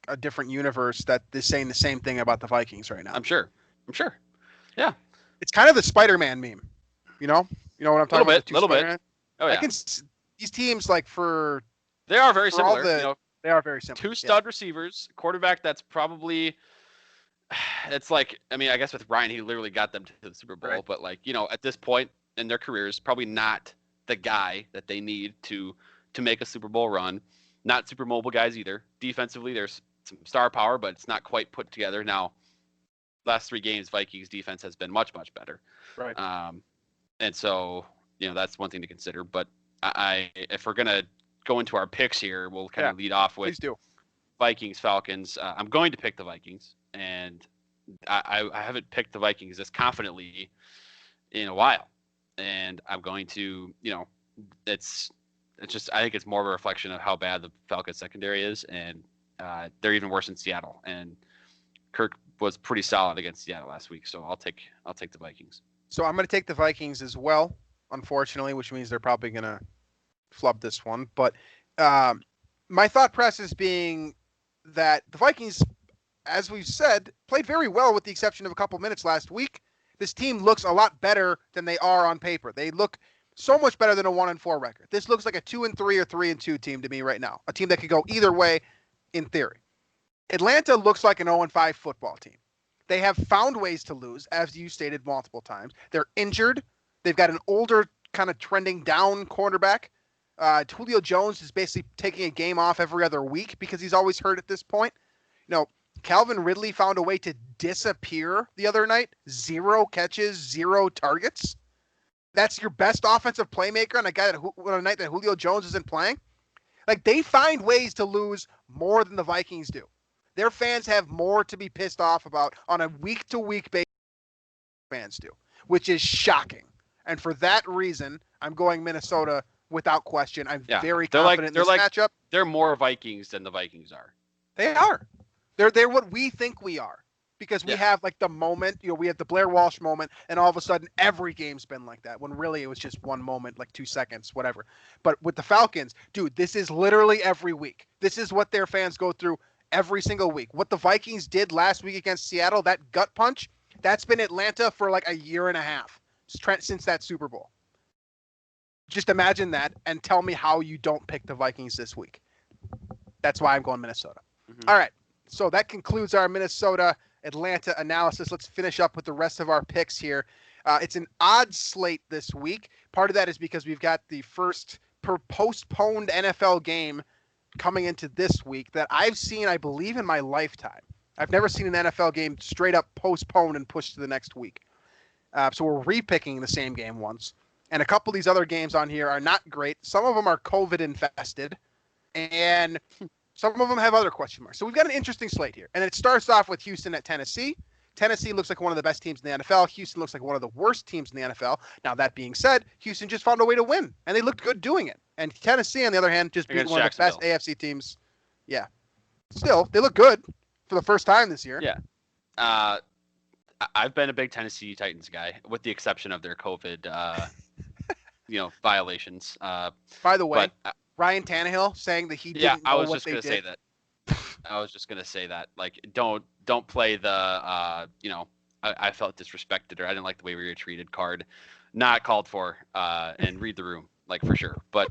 Speaker 1: a different universe that is saying the same thing about the Vikings right now.
Speaker 2: I'm sure. Yeah,
Speaker 1: it's kind of the Spider-Man meme. You know what I'm talking about?
Speaker 2: Little bit. Oh yeah.
Speaker 1: These teams they
Speaker 2: are very similar.
Speaker 1: They are very similar.
Speaker 2: 2 stud receivers, quarterback that's probably. It's like, I guess with Ryan, he literally got them to the Super Bowl, right. But at this point in their careers, probably not the guy that they need to make a Super Bowl run. Not super mobile guys either. Defensively, there's some star power, but it's not quite put together. Now, last 3 games, Vikings defense has been much, much better.
Speaker 1: Right.
Speaker 2: And so, that's one thing to consider. But if we're gonna go into our picks here, we'll kind of lead off with
Speaker 1: please do.
Speaker 2: Vikings, Falcons. I'm going to pick the Vikings, and I haven't picked the Vikings this confidently in a while. And I'm going to, it's just, I think it's more of a reflection of how bad the Falcons secondary is, and they're even worse in Seattle. And Kirk was pretty solid against Seattle last week, so I'll take the Vikings.
Speaker 1: So I'm going to take the Vikings as well, unfortunately, which means they're probably going to flub this one. But my thought process being that the Vikings, as we've said, played very well with the exception of a couple minutes last week. This team looks a lot better than they are on paper. They look So much better than a 1-4 record. This looks like a 2-3 or 3-2 team to me right now. A team that could go either way in theory. Atlanta looks like an 0-5 football team. They have found ways to lose, as you stated multiple times. They're injured. They've got an older, kind of trending down cornerback. Julio Jones is basically taking a game off every other week because he's always hurt at this point. Calvin Ridley found a way to disappear the other night. 0 catches, 0 targets. That's your best offensive playmaker on a night that Julio Jones isn't playing. Like, they find ways to lose more than the Vikings do. Their fans have more to be pissed off about on a week-to-week basis than fans do, which is shocking. And for that reason, I'm going Minnesota without question. I'm very confident in this matchup.
Speaker 2: They're more Vikings than the Vikings are.
Speaker 1: They are. They're what we think we are. Because we have like the moment, we have the Blair Walsh moment, and all of a sudden every game's been like that, when really it was just one moment, like 2 seconds, whatever. But with the Falcons, dude, this is literally every week. This is what their fans go through every single week. What the Vikings did last week against Seattle, that gut punch, that's been Atlanta for like a year and a half since that Super Bowl. Just imagine that and tell me how you don't pick the Vikings this week. That's why I'm going Minnesota. Mm-hmm. All right, so that concludes our Minnesota Atlanta analysis. Let's finish up with the rest of our picks here. It's an odd slate this week. Part of that is because we've got the first postponed NFL game coming into this week that I've seen, I believe, in my lifetime. I've never seen an NFL game straight up postponed and pushed to the next week. So we're repicking the same game once. And a couple of these other games on here are not great. Some of them are COVID infested. And some of them have other question marks. So we've got an interesting slate here. And it starts off with Houston at Tennessee. Tennessee looks like one of the best teams in the NFL. Houston looks like one of the worst teams in the NFL. Now, that being said, Houston just found a way to win, and they looked good doing it. And Tennessee, on the other hand, just beat one of the best AFC teams. Yeah. Still, they look good for the first time this year.
Speaker 2: Yeah. I've been a big Tennessee Titans guy, with the exception of their COVID, violations.
Speaker 1: By the way, Ryan Tannehill saying that he didn't know what they did.
Speaker 2: I was just gonna say that. Like, don't play the I felt disrespected, or I didn't like the way we were treated card. Not called for. And read the room, like, for sure. But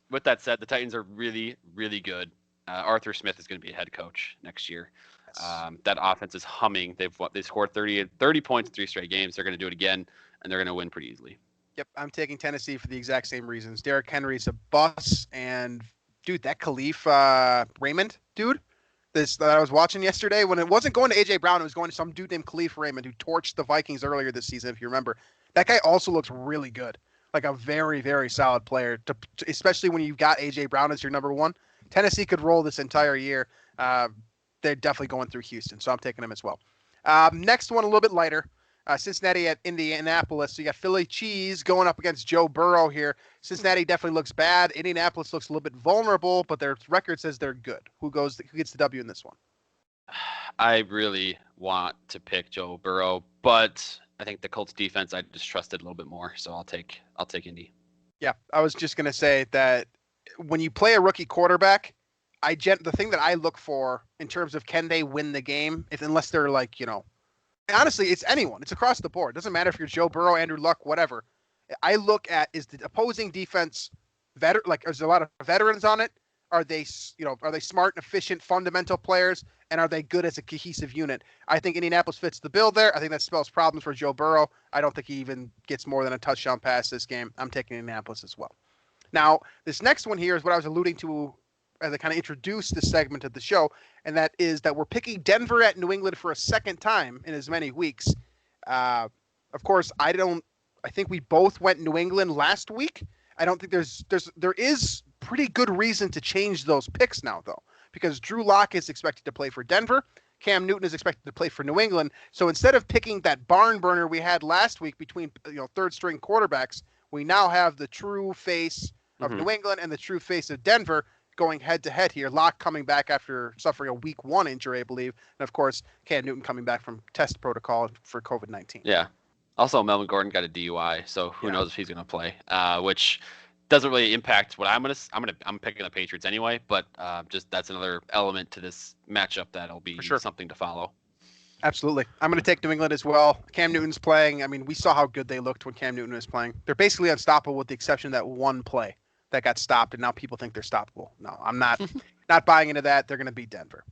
Speaker 2: with that said, the Titans are really, really good. Arthur Smith is going to be a head coach next year. That offense is humming. They scored 30 points in 3 straight games. They're going to do it again, and they're going to win pretty easily.
Speaker 1: Yep, I'm taking Tennessee for the exact same reasons. Derrick Henry's a bus, and dude, that Khalif Raymond dude, that I was watching yesterday, when it wasn't going to A.J. Brown, it was going to some dude named Khalif Raymond who torched the Vikings earlier this season, if you remember. That guy also looks really good, like a very, very solid player, especially when you've got A.J. Brown as your number one. Tennessee could roll this entire year. They're definitely going through Houston, so I'm taking them as well. Next one, a little bit lighter. Cincinnati at Indianapolis. So you got Philly Cheese going up against Joe Burrow here. Cincinnati definitely looks bad. Indianapolis looks a little bit vulnerable, but their record says they're good. Who gets the W in this one?
Speaker 2: I really want to pick Joe Burrow, but I think the Colts defense I just trusted a little bit more, so I'll take Indy. Yeah,
Speaker 1: I was just gonna say that when you play a rookie quarterback, the thing that I look for in terms of can they win the game, unless they're like, honestly, it's anyone. It's across the board. It doesn't matter if you're Joe Burrow, Andrew Luck, whatever. I look at, is the opposing defense is there a lot of veterans on it? Are they smart and efficient, fundamental players? And are they good as a cohesive unit? I think Indianapolis fits the bill there. I think that spells problems for Joe Burrow. I don't think he even gets more than a touchdown pass this game. I'm taking Indianapolis as well. Now, this next one here is what I was alluding to as I kind of introduced this segment of the show, and that is that we're picking Denver at New England for a second time in as many weeks. Of course, I think we both went New England last week. I don't think there is pretty good reason to change those picks now, though, because Drew Lock is expected to play for Denver. Cam Newton is expected to play for New England. So instead of picking that barn burner we had last week between third string quarterbacks, we now have the true face of New England and the true face of Denver going head-to-head here. Locke coming back after suffering a week 1 injury, I believe. And, of course, Cam Newton coming back from test protocol for COVID-19.
Speaker 2: Yeah. Also, Melvin Gordon got a DUI, so who knows if he's going to play, which doesn't really impact what I'm picking the Patriots anyway, but just that's another element to this matchup that'll be something to follow.
Speaker 1: Absolutely. I'm going to take New England as well. Cam Newton's playing. I mean, we saw how good they looked when Cam Newton was playing. They're basically unstoppable with the exception of that one play that got stopped, and now people think they're stoppable. No, I'm not not buying into that. They're going to beat Denver.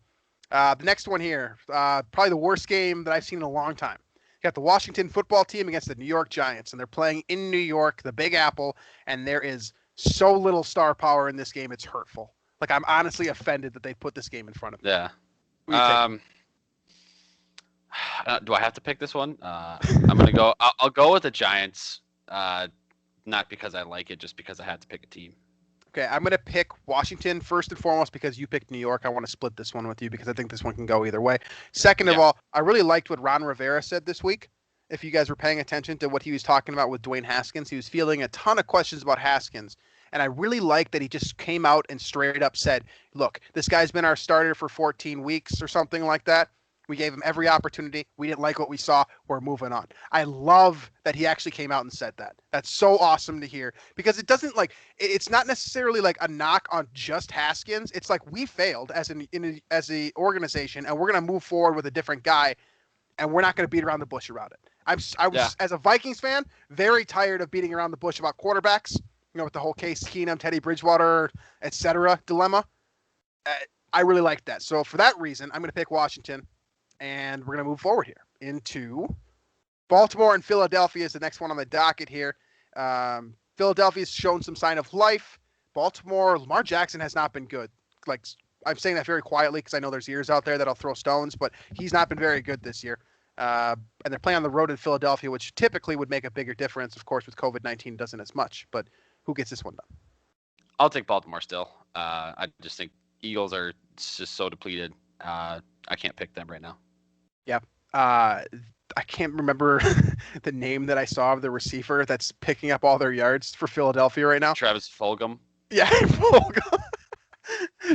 Speaker 1: The next one here, probably the worst game that I've seen in a long time. You got the Washington football team against the New York Giants, and they're playing in New York, the Big Apple, and there is so little star power in this game, it's hurtful. Like, I'm honestly offended that they put this game in front of me.
Speaker 2: Yeah.
Speaker 1: Who you taking?
Speaker 2: Do I have to pick this one? I'm gonna go. I'll go with the Giants. Not because I like it, just because I had to pick a team.
Speaker 1: Okay, I'm going to pick Washington first and foremost because you picked New York. I want to split this one with you because I think this one can go either way. Second of all, I really liked what Ron Rivera said this week. If you guys were paying attention to what he was talking about with Dwayne Haskins, he was fielding a ton of questions about Haskins. And I really like that he just came out and straight up said, look, this guy's been our starter for 14 weeks or something like that. We gave him every opportunity. We didn't like what we saw. We're moving on. I love that he actually came out and said that. That's so awesome to hear because it doesn't it's not necessarily like a knock on just Haskins. It's like we failed as an organization and we're going to move forward with a different guy and we're not going to beat around the bush around it. I was as a Vikings fan, very tired of beating around the bush about quarterbacks, with the whole Case Keenum, Teddy Bridgewater, etc. dilemma. I really like that. So for that reason, I'm going to pick Washington. And we're going to move forward here into Baltimore and Philadelphia is the next one on the docket here. Philadelphia's shown some sign of life. Baltimore, Lamar Jackson has not been good. Like, I'm saying that very quietly because I know there's ears out there that'll throw stones, but he's not been very good this year. And they're playing on the road in Philadelphia, which typically would make a bigger difference. Of course, with COVID-19, doesn't as much. But who gets this one done?
Speaker 2: I'll take Baltimore still. I just think Eagles are just so depleted. I can't pick them right now.
Speaker 1: Yeah. I can't remember the name that I saw of the receiver that's picking up all their yards for Philadelphia right now.
Speaker 2: Travis Fulgham.
Speaker 1: Yeah, Fulgham.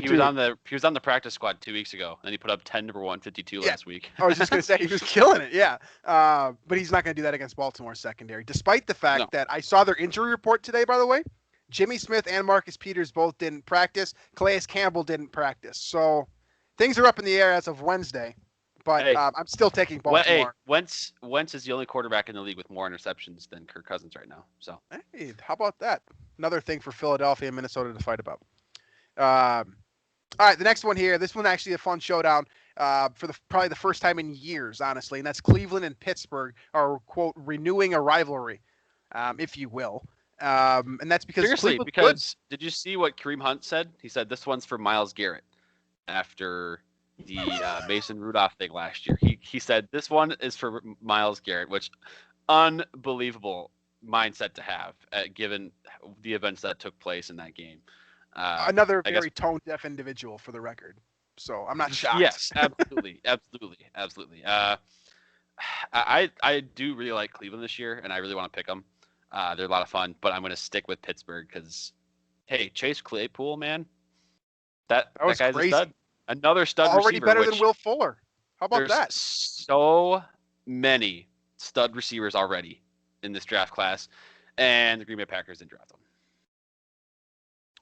Speaker 2: He was on the practice squad 2 weeks ago, and he put up 10 for 152 last week.
Speaker 1: I was just gonna say he was killing it. Yeah, but he's not gonna do that against Baltimore's secondary, despite the fact that I saw their injury report today. By the way, Jimmy Smith and Marcus Peters both didn't practice. Calais Campbell didn't practice, so things are up in the air as of Wednesday. But I'm still taking Baltimore.
Speaker 2: Wentz is the only quarterback in the league with more interceptions than Kirk Cousins right now. So
Speaker 1: hey, how about that? Another thing for Philadelphia and Minnesota to fight about. All right, the next one here. This one actually a fun showdown for probably the first time in years, honestly, and that's Cleveland and Pittsburgh are quote renewing a rivalry, if you will. And that's because
Speaker 2: seriously, because did you see what Kareem Hunt said? He said this one's for Myles Garrett after the Mason Rudolph thing last year. He said this one is for Myles Garrett, which unbelievable mindset to have given the events that took place in that game.
Speaker 1: Another very tone-deaf individual for the record. So I'm not shocked.
Speaker 2: Yes, absolutely. I do really like Cleveland this year, and I really want to pick them. They're a lot of fun, but I'm going to stick with Pittsburgh because, hey, Chase Claypool, man, that guy's crazy. A stud. Another stud
Speaker 1: already
Speaker 2: receiver.
Speaker 1: Better than Will Fuller. How about that?
Speaker 2: So many stud receivers already in this draft class, and the Green Bay Packers didn't draft them.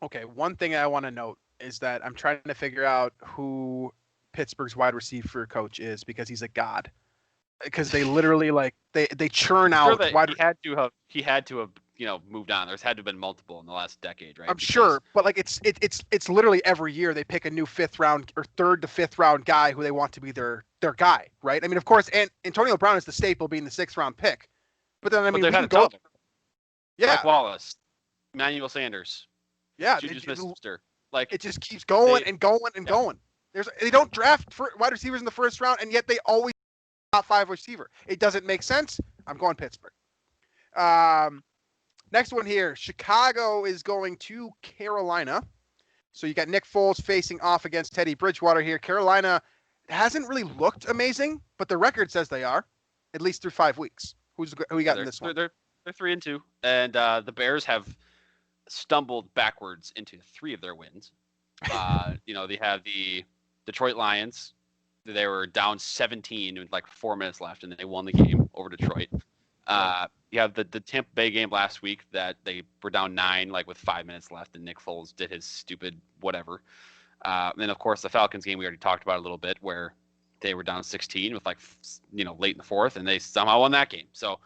Speaker 1: Okay, one thing I want to note is that I'm trying to figure out who Pittsburgh's wide receiver coach is because he's a god. Because they literally they churn out.
Speaker 2: He had to have moved on. There's had to have been multiple in the last decade, right?
Speaker 1: I'm sure, but it's literally every year they pick a new 5th round or 3rd to 5th round guy who they want to be their guy, right? I mean, of course, and Antonio Brown is the staple being the 6th round pick, but then we can go. Yeah,
Speaker 2: Mike Wallace, Emmanuel Sanders.
Speaker 1: Yeah,
Speaker 2: Juju Smith-Schuster.
Speaker 1: It just keeps going and going and going. They don't draft wide receivers in the 1st round, and yet they always top 5 receiver. It doesn't make sense. I'm going Pittsburgh. Next one here. Chicago is going to Carolina. So you got Nick Foles facing off against Teddy Bridgewater here. Carolina hasn't really looked amazing, but the record says they are, at least through 5 weeks. Who you got in this one?
Speaker 2: They're 3-2, and the Bears have stumbled backwards into 3 of their wins. They have the Detroit Lions. They were down 17 with 4 minutes left, and they won the game over Detroit. You have the Tampa Bay game last week that they were down 9 with 5 minutes left, and Nick Foles did his stupid whatever. And then, of course, the Falcons game we already talked about a little bit where they were down 16 with late in the fourth, and they somehow won that game. So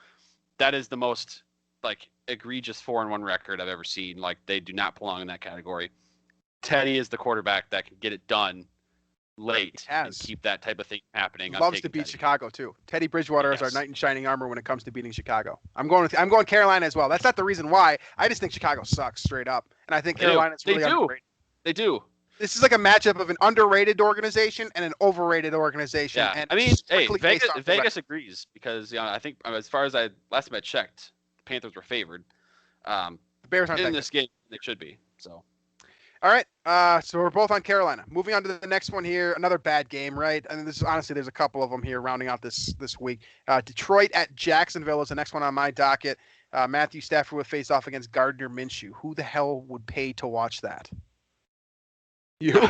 Speaker 2: that is the most egregious 4-1 record I've ever seen. Like, they do not belong in that category. Teddy is the quarterback that can get it done late and keep that type of thing happening.
Speaker 1: Loves to beat Chicago too. Teddy Bridgewater is our knight in shining armor when it comes to beating Chicago. I'm going Carolina as well. That's not the reason why. I just think Chicago sucks straight up, and I think Carolina's really underrated.
Speaker 2: They do.
Speaker 1: This is like a matchup of an underrated organization and an overrated organization.
Speaker 2: Yeah,
Speaker 1: and
Speaker 2: I mean, Vegas agrees because I think as far as last time I checked, the Panthers were favored.
Speaker 1: The Bears aren't
Speaker 2: in this game. They should be. So.
Speaker 1: All right, so we're both on Carolina. Moving on to the next one here, another bad game, right? I mean, this is honestly, there's a couple of them here rounding out this week. Detroit at Jacksonville is the next one on my docket. Matthew Stafford would face off against Gardner Minshew. Who the hell would pay to watch that? You?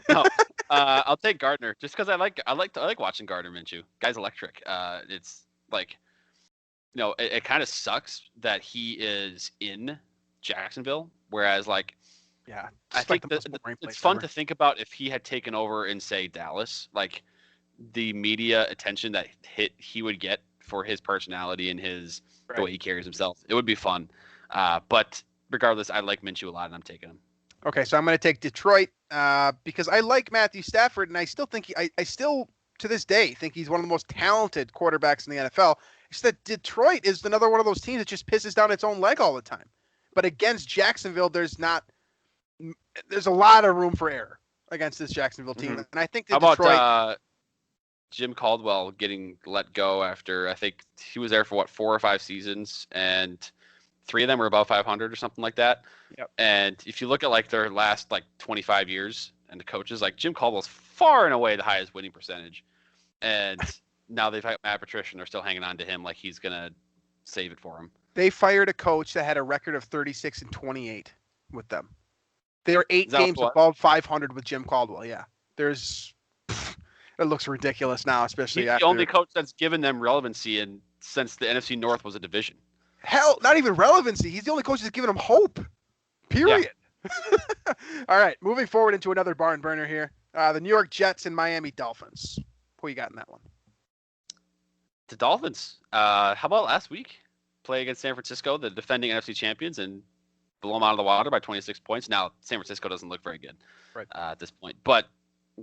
Speaker 2: No, I'll take Gardner just because I like watching Gardner Minshew. Guy's electric. It's it kind of sucks that he is in Jacksonville, whereas
Speaker 1: yeah,
Speaker 2: I think it's fun to think about if he had taken over in, say, Dallas, the media attention that he would get for his personality and the way he carries himself. It would be fun. But regardless, I like Minshew a lot, and I'm taking him.
Speaker 1: Okay, so I'm going to take Detroit because I like Matthew Stafford, and I still think I still to this day think he's one of the most talented quarterbacks in the NFL. It's that Detroit is another one of those teams that just pisses down its own leg all the time. But against Jacksonville, there's a lot of room for error against this Jacksonville team. Mm-hmm. And I think that
Speaker 2: Detroit... about Jim Caldwell getting let go after, I think he was there for 4 or 5 seasons, and 3 of them were above 500 or something like that.
Speaker 1: Yep. And
Speaker 2: if you look at their last 25 years and the coaches, Jim Caldwell's far and away the highest winning percentage. And now they've had Matt Patricia and they're still hanging on to him like he's going to save it for him.
Speaker 1: They fired a coach that had a record of 36-28 with them. They are 8 games above 500 with Jim Caldwell. Yeah, it looks ridiculous now, especially
Speaker 2: he's
Speaker 1: after
Speaker 2: the only coach that's given them relevancy since the NFC North was a division.
Speaker 1: Hell, not even relevancy. He's the only coach that's given them hope. Period. Yeah. All right, moving forward into another barn burner here. The New York Jets and Miami Dolphins. Who you got in that one?
Speaker 2: The Dolphins. How about last week? Play against San Francisco, the defending NFC champions, and blow them out of the water by 26 points. Now, San Francisco doesn't look very good at this point, but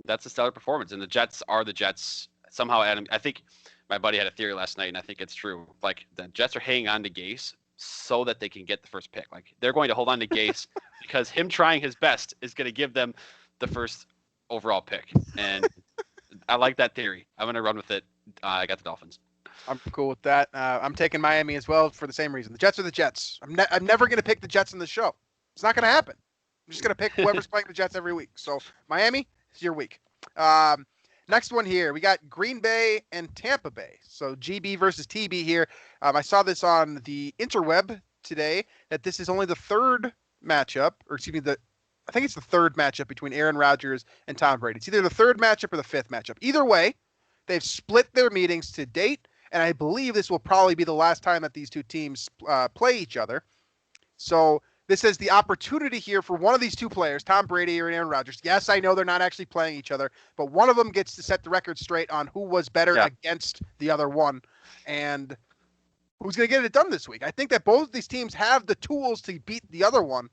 Speaker 2: that's a stellar performance. And the Jets are the Jets. Somehow, Adam, I think my buddy had a theory last night, and I think it's true. The Jets are hanging on to Gase so that they can get the first pick. They're going to hold on to Gase because him trying his best is going to give them the first overall pick. And I like that theory. I'm going to run with it. I got the Dolphins.
Speaker 1: I'm cool with that. I'm taking Miami as well for the same reason. The Jets are the Jets. I'm never going to pick the Jets in the show. It's not going to happen. I'm just going to pick whoever's playing the Jets every week. So Miami, it's your week. Next one here, we got Green Bay and Tampa Bay. So GB versus TB here. I saw this on the interweb today that this is only the third matchup, or excuse me, I think it's the third matchup between Aaron Rodgers and Tom Brady. It's either the third matchup or the fifth matchup. Either way, they've split their meetings to date, and I believe this will probably be the last time that these two teams play each other. So this is the opportunity here for one of these two players, Tom Brady or Aaron Rodgers. Yes, I know they're not actually playing each other, but one of them gets to set the record straight on who was better against the other one and who's going to get it done this week. I think that both of these teams have the tools to beat the other one.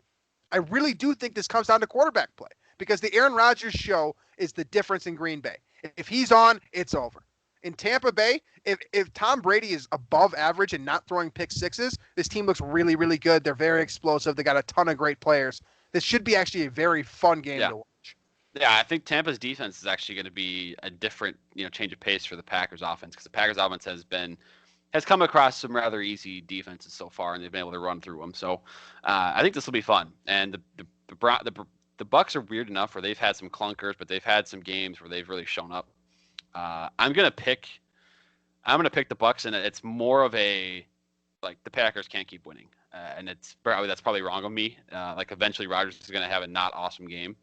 Speaker 1: I really do think this comes down to quarterback play because the Aaron Rodgers show is the difference in Green Bay. If he's on, it's over. In Tampa Bay, if Tom Brady is above average and not throwing pick sixes, this team looks really, really good. They're very explosive. They got a ton of great players. This should be actually a very fun game to watch.
Speaker 2: Yeah, I think Tampa's defense is actually going to be a different, change of pace for the Packers offense because the Packers offense has come across some rather easy defenses so far, and they've been able to run through them. So I think this will be fun. And the Bucs are weird enough where they've had some clunkers, but they've had some games where they've really shown up. I'm gonna pick the Bucs, and it's more of a the Packers can't keep winning, and that's probably wrong of me. Eventually Rodgers is gonna have a not awesome game,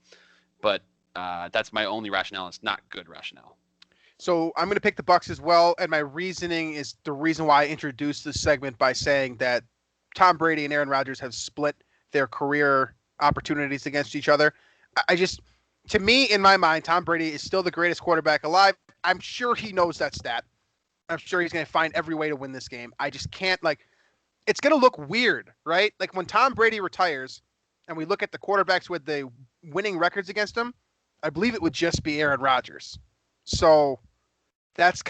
Speaker 2: but that's my only rationale. It's not good rationale.
Speaker 1: So I'm gonna pick the Bucs as well, and my reasoning is the reason why I introduced this segment by saying that Tom Brady and Aaron Rodgers have split their career opportunities against each other. To me, in my mind, Tom Brady is still the greatest quarterback alive. I'm sure he knows that stat. I'm sure he's going to find every way to win this game. I just can't, like, it's going to look weird, right? Like when Tom Brady retires and we look at the quarterbacks with the winning records against him, I believe it would just be Aaron Rodgers. So that's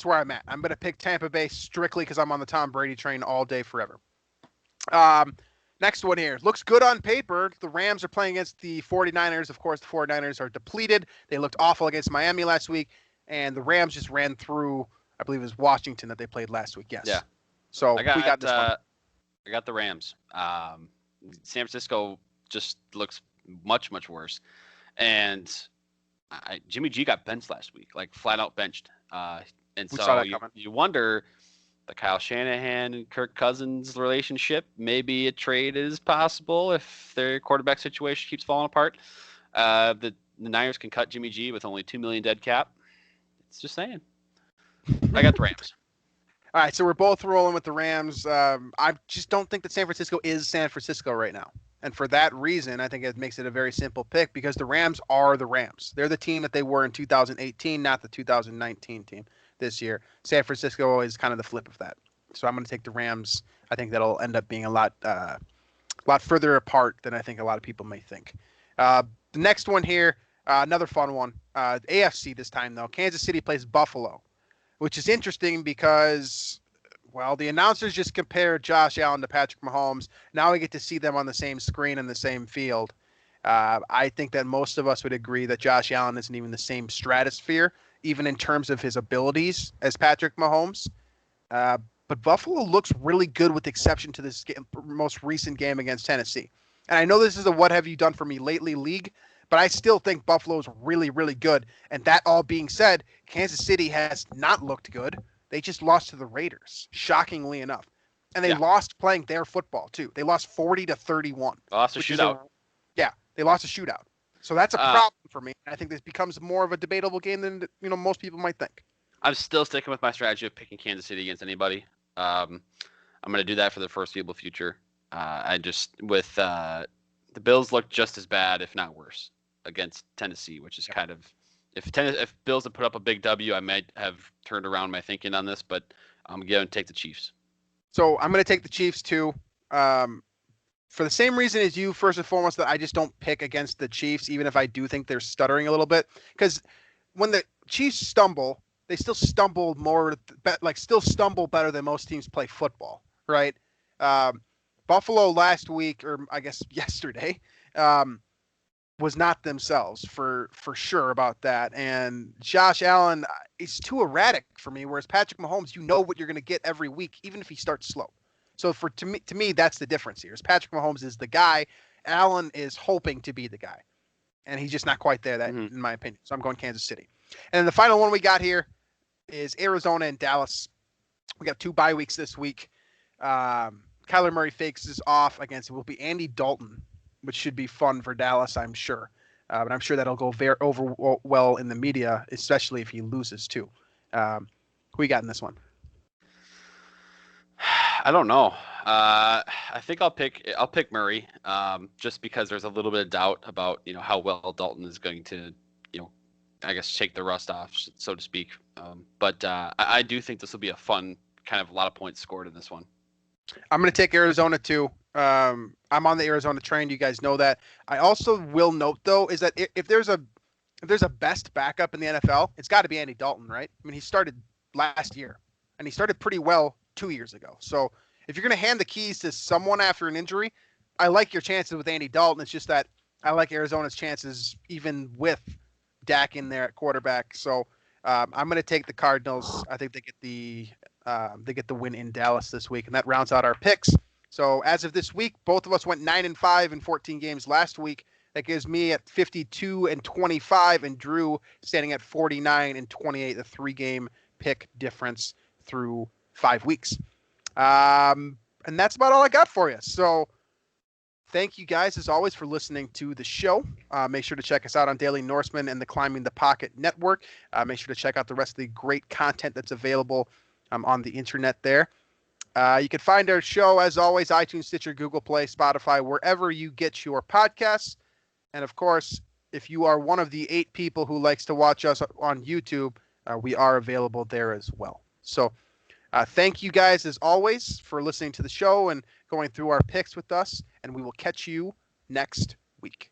Speaker 1: where I'm at. I'm going to pick Tampa Bay strictly because I'm on the Tom Brady train all day forever. Next one here. Looks good on paper. The Rams are playing against the 49ers. Of course, the 49ers are depleted. They looked awful against Miami last week, and the Rams just ran through, I believe it was Washington that they played last week. Yes.
Speaker 2: Yeah.
Speaker 1: So we got this one.
Speaker 2: I got the Rams. San Francisco just looks much, much worse. And Jimmy G got benched last week, like flat out benched. And so you wonder the Kyle Shanahan and Kirk Cousins relationship. Maybe a trade is possible if their quarterback situation keeps falling apart. The Niners can cut Jimmy G with only $2 million dead cap. It's just saying. I got the Rams.
Speaker 1: All right, so we're both rolling with the Rams. I just don't think that San Francisco is San Francisco right now. And for that reason, I think it makes it a very simple pick because the Rams are the Rams. They're the team that they were in 2018, not the 2019 team this year. San Francisco is kind of the flip of that. So I'm going to take the Rams. I think that'll end up being a lot further apart than I think a lot of people may think. The next one here, another fun one. AFC this time, though. Kansas City plays Buffalo, which is interesting because, well, the announcers just compared Josh Allen to Patrick Mahomes. Now we get to see them on the same screen in the same field. I think that most of us would agree that Josh Allen isn't even the same stratosphere, even in terms of his abilities as Patrick Mahomes. But Buffalo looks really good with the exception to this most recent game against Tennessee. And I know this is a what have you done for me lately league, but I still think Buffalo is really, really good. And that all being said, Kansas City has not looked good. They just lost to the Raiders, shockingly enough. And they lost playing their football, too. They lost 40-31.
Speaker 2: Lost a shootout.
Speaker 1: They lost a shootout. So that's a problem for me. I think this becomes more of a debatable game than most people might think.
Speaker 2: I'm still sticking with my strategy of picking Kansas City against anybody. I'm going to do that for the foreseeable future. The Bills look just as bad, if not worse, against Tennessee, which is kind of if Bills had put up a big W, I might have turned around my thinking on this, but I'm going to take the Chiefs.
Speaker 1: So I'm going to take the Chiefs too. For the same reason as you, first and foremost, that I just don't pick against the Chiefs, even if I do think they're stuttering a little bit. Because when the Chiefs stumble, they still stumble better than most teams play football, right? Buffalo last week, or I guess yesterday, was not themselves for sure about that. And Josh Allen is too erratic for me, whereas Patrick Mahomes, you know what you're going to get every week, even if he starts slow. So to me, that's the difference here. Is Patrick Mahomes is the guy. Allen is hoping to be the guy. And he's just not quite there, in my opinion. So I'm going Kansas City. And then the final one we got here is Arizona and Dallas. We got 2 bye weeks this week. Kyler Murray faces off against it will be Andy Dalton, which should be fun for Dallas, I'm sure. But I'm sure that'll go over well in the media, especially if he loses too. Who you got in this one?
Speaker 2: I don't know. I think I'll pick Murray, just because there's a little bit of doubt about how well Dalton is going to I guess shake the rust off, so to speak. But I do think this will be a fun kind of a lot of points scored in this one.
Speaker 1: I'm going to take Arizona too. I'm on the Arizona train. You guys know that. I also will note though is that if there's a best backup in the NFL, it's got to be Andy Dalton, right? I mean, he started last year, and he started pretty well 2 years ago. So if you're going to hand the keys to someone after an injury, I like your chances with Andy Dalton. It's just that I like Arizona's chances even with Dak in there at quarterback. So I'm going to take the Cardinals. I think they get the win in Dallas this week, and that rounds out our picks. So as of this week, both of us went 9-5 in 14 games last week. That gives me at 52-25, and Drew standing at 49-28, the 3-game pick difference through 5 weeks. And that's about all I got for you. So thank you guys, as always, for listening to the show. Make sure to check us out on Daily Norseman and the Climbing the Pocket Network. Make sure to check out the rest of the great content that's available on the internet there. You can find our show, as always, iTunes, Stitcher, Google Play, Spotify, wherever you get your podcasts. And, of course, if you are one of the 8 people who likes to watch us on YouTube, we are available there as well. So thank you guys, as always, for listening to the show and going through our picks with us. And we will catch you next week.